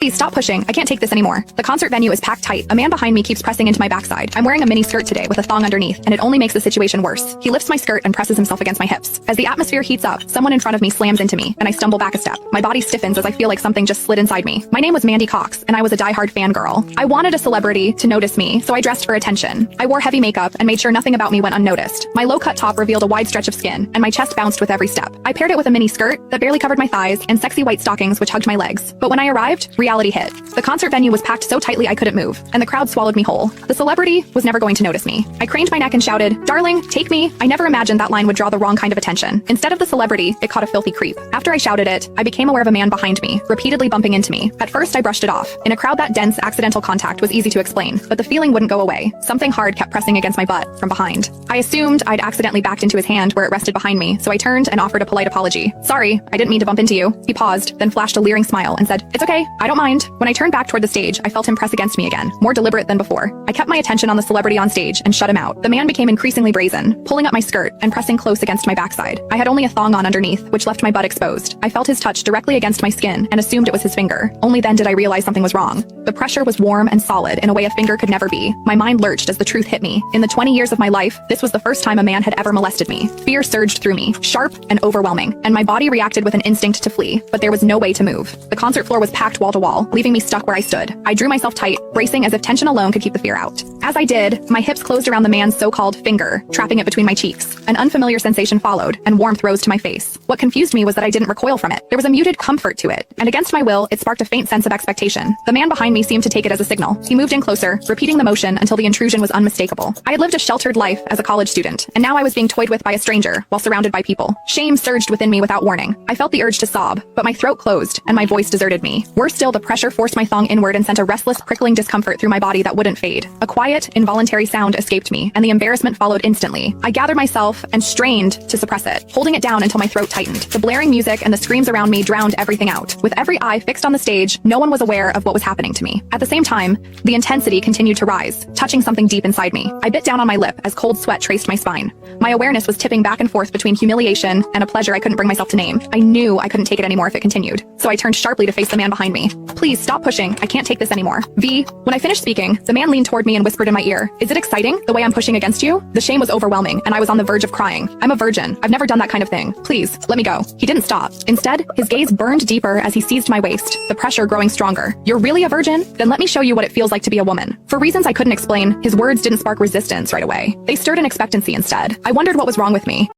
Please stop pushing. I can't take this anymore. The concert venue is packed tight. A man behind me keeps pressing into my backside. I'm wearing a mini skirt today with a thong underneath, and it only makes the situation worse. He lifts my skirt and presses himself against my hips. As the atmosphere heats up, someone in front of me slams into me, and I stumble back a step. My body stiffens as I feel like something just slid inside me. My name was Mandy Cox, and I was a diehard fangirl. I wanted a celebrity to notice me, so I dressed for attention. I wore heavy makeup and made sure nothing about me went unnoticed. My low-cut top revealed a wide stretch of skin, and my chest bounced with every step. I paired it with a mini skirt that barely covered my thighs and sexy white stockings which hugged my legs. But when I arrived, reality hit. The concert venue was packed so tightly I couldn't move, and the crowd swallowed me whole. The celebrity was never going to notice me. I craned my neck and shouted, "Darling, take me." I never imagined that line would draw the wrong kind of attention. Instead of the celebrity, it caught a filthy creep. After I shouted it, I became aware of a man behind me, repeatedly bumping into me. At first, I brushed it off. In a crowd that dense, accidental contact was easy to explain, but the feeling wouldn't go away. Something hard kept pressing against my butt from behind. I assumed I'd accidentally backed into his hand where it rested behind me, so I turned and offered a polite apology. "Sorry, I didn't mean to bump into you." He paused, then flashed a leering smile and said, "It's okay, I don't mind." When I turned back toward the stage, I felt him press against me again, more deliberate than before. I kept my attention on the celebrity on stage and shut him out. The man became increasingly brazen, pulling up my skirt and pressing close against my backside. I had only a thong on underneath, which left my butt exposed. I felt his touch directly against my skin and assumed it was his finger. Only then did I realize something was wrong. The pressure was warm and solid in a way a finger could never be. My mind lurched as the truth hit me. In the 20 years of my life, this was the first time a man had ever molested me. Fear surged through me, sharp and overwhelming, and my body reacted with an instinct to flee, but there was no way to move. The concert floor was packed wall to wall, leaving me stuck where I stood. I drew myself tight, bracing as if tension alone could keep the fear out. As I did, my hips closed around the man's so-called finger, trapping it between my cheeks. An unfamiliar sensation followed, and warmth rose to my face. What confused me was that I didn't recoil from it. There was a muted comfort to it, and against my will, it sparked a faint sense of expectation. The man behind me seemed to take it as a signal. He moved in closer, repeating the motion until the intrusion was unmistakable. I had lived a sheltered life as a college student, and now I was being toyed with by a stranger while surrounded by people. Shame surged within me without warning. I felt the urge to sob, but my throat closed, and my voice deserted me. Worse still, the pressure forced my thong inward and sent a restless, prickling discomfort through my body that wouldn't fade. A quiet, involuntary sound escaped me, and the embarrassment followed instantly. I gathered myself and strained to suppress it, holding it down until my throat tightened. The blaring music and the screams around me drowned everything out. With every eye fixed on the stage, no one was aware of what was happening to me. At the same time, the intensity continued to rise, touching something deep inside me. I bit down on my lip as cold sweat traced my spine. My awareness was tipping back and forth between humiliation and a pleasure I couldn't bring myself to name. I knew I couldn't take it anymore if it continued, so I turned sharply to face the man behind me. "Please stop pushing. I can't take this anymore." When I finished speaking, the man leaned toward me and whispered in my ear, "Is it exciting, the way I'm pushing against you?" The shame was overwhelming, and I was on the verge of crying. "I'm a virgin. I've never done that kind of thing. Please, let me go." He didn't stop. Instead, his gaze burned deeper as he seized my waist, the pressure growing stronger. "You're really a virgin? Then let me show you what it feels like to be a woman." For reasons I couldn't explain, his words didn't spark resistance right away. They stirred an expectancy instead. I wondered what was wrong with me.